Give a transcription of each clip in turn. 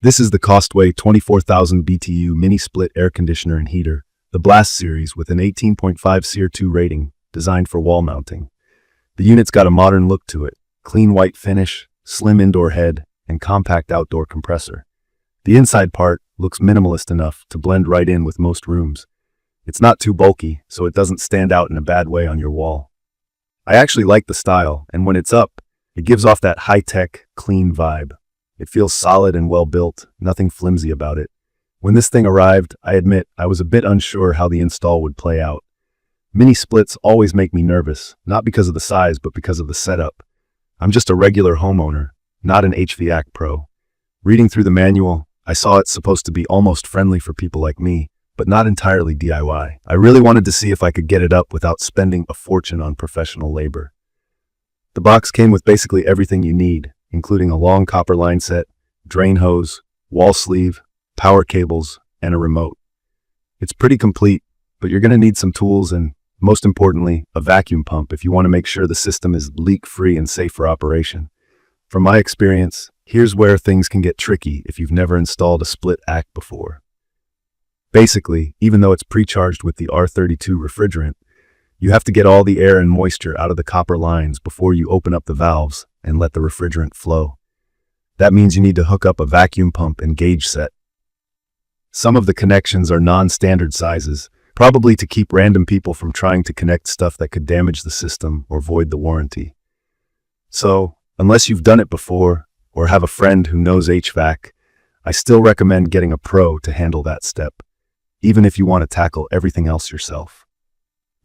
This is the COSTWAY 24000 BTU mini-split air conditioner and heater, the Blast series with an 18.5 SEER2 rating, designed for wall mounting. The unit's got a modern look to it, clean white finish, slim indoor head, and compact outdoor compressor. The inside part looks minimalist enough to blend right in with most rooms. It's not too bulky, so it doesn't stand out in a bad way on your wall. I actually like the style, and when it's up, it gives off that high-tech, clean vibe. It feels solid and well-built, nothing flimsy about it. When this thing arrived, I admit I was a bit unsure how the install would play out. Mini splits always make me nervous, not because of the size, but because of the setup. I'm just a regular homeowner, not an HVAC pro. Reading through the manual, I saw it's supposed to be almost friendly for people like me, but not entirely DIY. I really wanted to see if I could get it up without spending a fortune on professional labor. The box came with basically everything you need, including a long copper line set, drain hose, wall sleeve, power cables, and a remote. It's pretty complete, but you're going to need some tools and, most importantly, a vacuum pump if you want to make sure the system is leak-free and safe for operation. From my experience, here's where things can get tricky if you've never installed a split ACK before. Basically, even though it's pre-charged with the R32 refrigerant, you have to get all the air and moisture out of the copper lines before you open up the valves and let the refrigerant flow. That means you need to hook up a vacuum pump and gauge set. Some of the connections are non-standard sizes, probably to keep random people from trying to connect stuff that could damage the system or void the warranty. So, unless you've done it before or have a friend who knows HVAC, I still recommend getting a pro to handle that step, even if you want to tackle everything else yourself.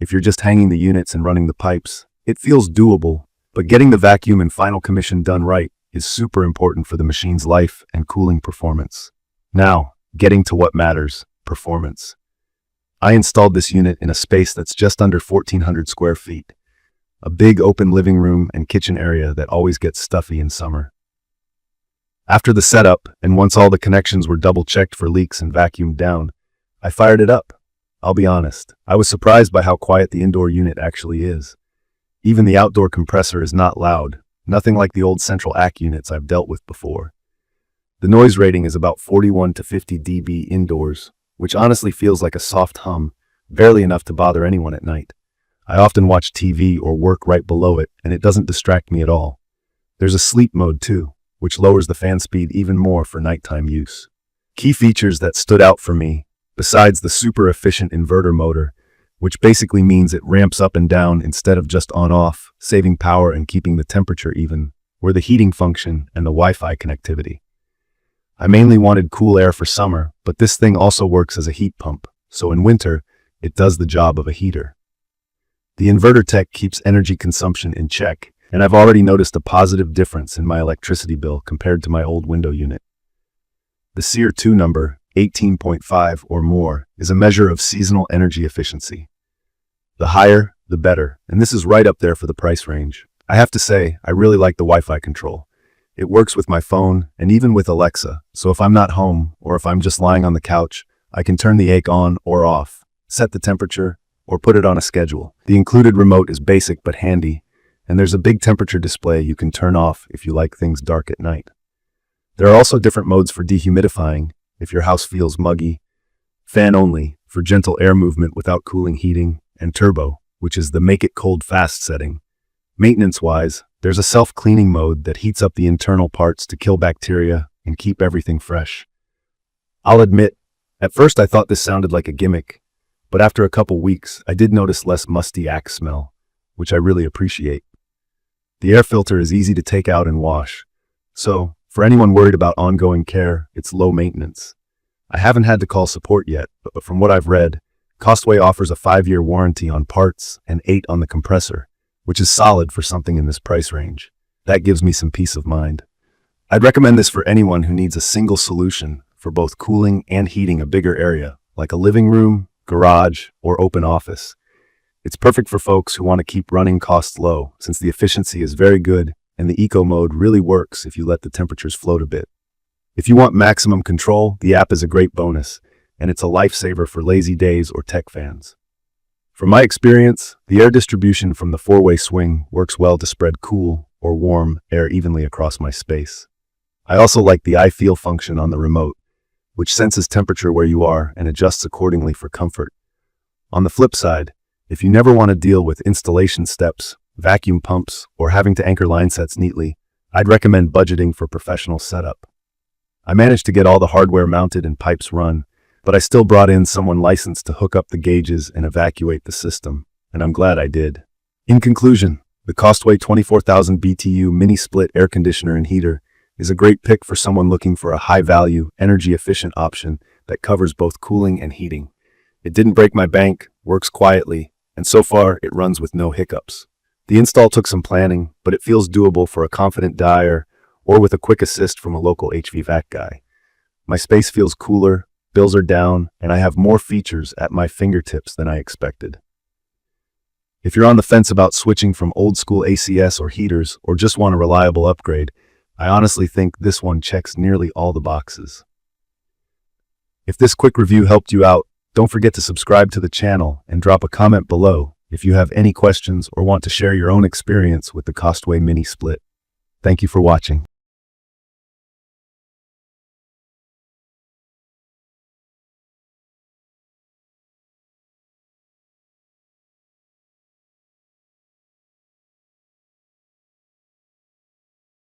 If you're just hanging the units and running the pipes, it feels doable, but getting the vacuum and final commission done right is super important for the machine's life and cooling performance. Now, getting to what matters, performance. I installed this unit in a space that's just under 1,400 square feet, a big open living room and kitchen area that always gets stuffy in summer. After the setup, and once all the connections were double-checked for leaks and vacuumed down, I fired it up. I'll be honest, I was surprised by how quiet the indoor unit actually is. Even the outdoor compressor is not loud, nothing like the old central ACK units I've dealt with before. The noise rating is about 41 to 50 dB indoors, which honestly feels like a soft hum, barely enough to bother anyone at night. I often watch TV or work right below it, and it doesn't distract me at all. There's a sleep mode too, which lowers the fan speed even more for nighttime use. Key features that stood out for me, besides the super efficient inverter motor, which basically means it ramps up and down instead of just on-off, saving power and keeping the temperature even, were the heating function and the Wi-Fi connectivity. I mainly wanted cool air for summer, but this thing also works as a heat pump, so in winter, it does the job of a heater. The inverter tech keeps energy consumption in check, and I've already noticed a positive difference in my electricity bill compared to my old window unit. The SEER2 number, 18.5 or more, is a measure of seasonal energy efficiency. The higher, the better, and this is right up there for the price range. I have to say, I really like the Wi-Fi control. It works with my phone and even with Alexa, so if I'm not home or if I'm just lying on the couch, I can turn the ACK on or off, set the temperature, or put it on a schedule. The included remote is basic but handy, and there's a big temperature display you can turn off if you like things dark at night. There are also different modes for dehumidifying, if your house feels muggy, fan only, for gentle air movement without cooling heating, and turbo, which is the make it cold fast setting. Maintenance-wise, there's a self-cleaning mode that heats up the internal parts to kill bacteria and keep everything fresh. I'll admit, at first I thought this sounded like a gimmick, but after a couple weeks, I did notice less musty ACK smell, which I really appreciate. The air filter is easy to take out and wash, so for anyone worried about ongoing care, it's low maintenance. I haven't had to call support yet, but from what I've read, COSTWAY offers a 5-year warranty on parts and 8 on the compressor, which is solid for something in this price range. That gives me some peace of mind. I'd recommend this for anyone who needs a single solution for both cooling and heating a bigger area, like a living room, garage, or open office. It's perfect for folks who want to keep running costs low, since the efficiency is very good and the eco mode really works if you let the temperatures float a bit. If you want maximum control, the app is a great bonus, and it's a lifesaver for lazy days or tech fans. From my experience, the air distribution from the 4-way swing works well to spread cool or warm air evenly across my space. I also like the iFEEL function on the remote, which senses temperature where you are and adjusts accordingly for comfort. On the flip side, if you never want to deal with installation steps, vacuum pumps, or having to anchor line sets neatly, I'd recommend budgeting for professional setup. I managed to get all the hardware mounted and pipes run, but I still brought in someone licensed to hook up the gauges and evacuate the system, and I'm glad I did. In conclusion, the COSTWAY 24000BTU mini split air conditioner and heater is a great pick for someone looking for a high-value, energy-efficient option that covers both cooling and heating. It didn't break my bank, works quietly, and so far it runs with no hiccups. The install took some planning, but it feels doable for a confident dyer or with a quick assist from a local HVAC guy. My space feels cooler, bills are down, and I have more features at my fingertips than I expected. If you're on the fence about switching from old-school ACS or heaters or just want a reliable upgrade, I honestly think this one checks nearly all the boxes. If this quick review helped you out, don't forget to subscribe to the channel and drop a comment below if you have any questions or want to share your own experience with the COSTWAY mini split. Thank you for watching.